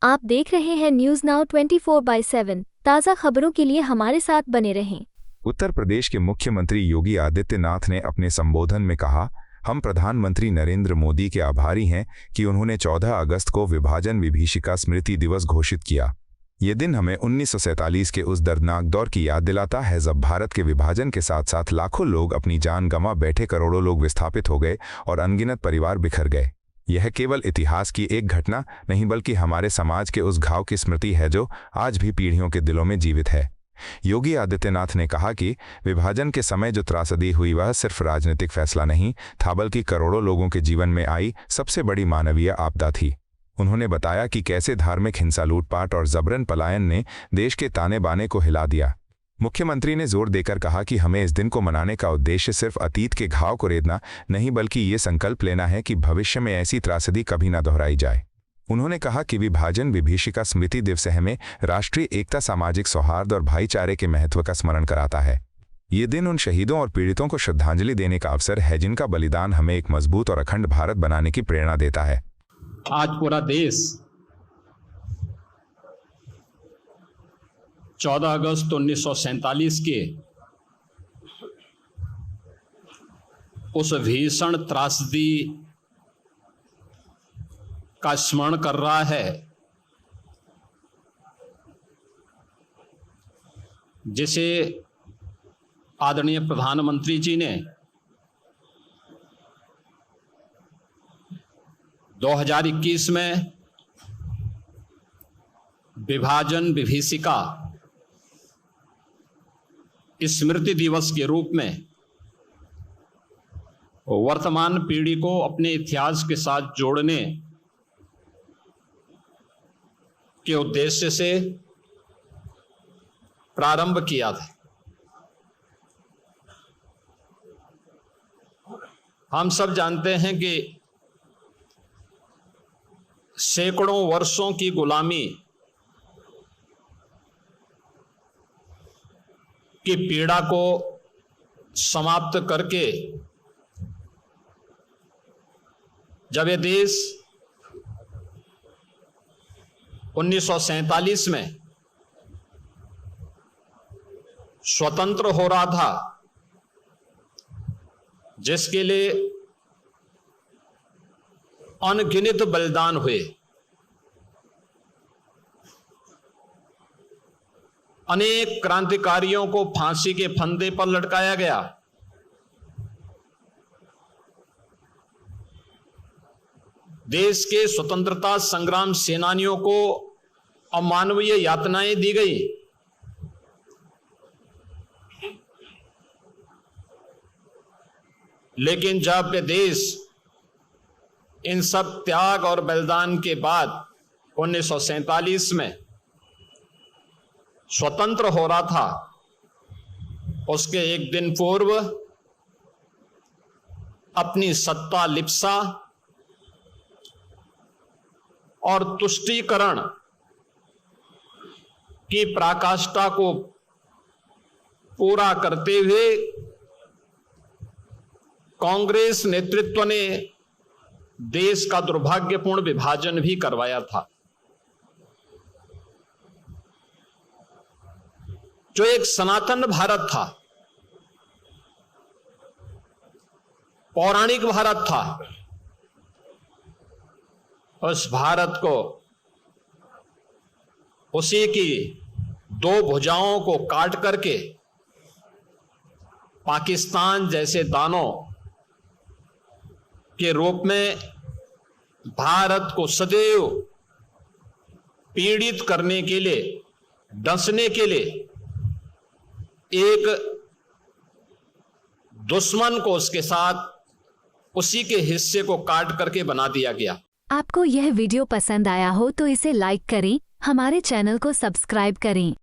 आप देख रहे हैं न्यूज नाउ 24/7। ताज़ा खबरों के लिए हमारे साथ बने रहें। उत्तर प्रदेश के मुख्यमंत्री योगी आदित्यनाथ ने अपने संबोधन में कहा, हम प्रधानमंत्री नरेंद्र मोदी के आभारी हैं कि उन्होंने 14 अगस्त को विभाजन विभीषिका स्मृति दिवस घोषित किया। ये दिन हमें 1947 के उस दर्दनाक दौर की याद दिलाता है जब भारत के विभाजन के साथ साथ लाखों लोग अपनी जान गंवा बैठे, करोड़ों लोग विस्थापित हो गए और अनगिनत परिवार बिखर गए। यह केवल इतिहास की एक घटना नहीं बल्कि हमारे समाज के उस घाव की स्मृति है जो आज भी पीढ़ियों के दिलों में जीवित है। योगी आदित्यनाथ ने कहा कि विभाजन के समय जो त्रासदी हुई वह सिर्फ राजनीतिक फैसला नहीं था बल्कि करोड़ों लोगों के जीवन में आई सबसे बड़ी मानवीय आपदा थी। उन्होंने बताया कि कैसे धार्मिक हिंसा, लूटपाट और जबरन पलायन ने देश के ताने बाने को हिला दिया। मुख्यमंत्री ने जोर देकर कहा कि हमें इस दिन को मनाने का उद्देश्य सिर्फ अतीत के घाव को रेतना नहीं बल्कि ये संकल्प लेना है कि भविष्य में ऐसी त्रासदी कभी न दोहराई जाए। उन्होंने कहा कि विभाजन विभीषिका स्मृति दिवस हमें राष्ट्रीय एकता, सामाजिक सौहार्द और भाईचारे के महत्व का स्मरण कराता है। ये दिन उन शहीदों और पीड़ितों को श्रद्धांजलि देने का अवसर है जिनका बलिदान हमें एक मजबूत और अखंड भारत बनाने की प्रेरणा देता है। आज पूरा देश 14 अगस्त 1947 के उस भीषण त्रासदी का स्मरण कर रहा है जिसे आदरणीय प्रधानमंत्री जी ने 2021 में विभाजन विभीषिका स्मृति दिवस के रूप में वर्तमान पीढ़ी को अपने इतिहास के साथ जोड़ने के उद्देश्य से प्रारंभ किया था। हम सब जानते हैं कि सैकड़ों वर्षों की गुलामी की पीड़ा को समाप्त करके जब ये देश 1947 में स्वतंत्र हो रहा था, जिसके लिए अनगिनत बलिदान हुए, अनेक क्रांतिकारियों को फांसी के फंदे पर लटकाया गया, देश के स्वतंत्रता संग्राम सेनानियों को अमानवीय यातनाएं दी गई, लेकिन जब ये देश इन सब त्याग और बलिदान के बाद 1947 में स्वतंत्र हो रहा था, उसके एक दिन पूर्व अपनी सत्ता लिप्सा और तुष्टीकरण की पराकाष्ठा को पूरा करते हुए कांग्रेस नेतृत्व ने देश का दुर्भाग्यपूर्ण विभाजन भी करवाया था, जो एक सनातन भारत था, पौराणिक भारत था। उस भारत को, उसी की दो भुजाओं को काट करके पाकिस्तान जैसे दानों के रूप में भारत को सदैव पीड़ित करने के लिए, डसने के लिए एक दुश्मन को उसके साथ उसी के हिस्से को काट करके बना दिया गया। आपको यह वीडियो पसंद आया हो तो इसे लाइक करें, हमारे चैनल को सब्सक्राइब करें।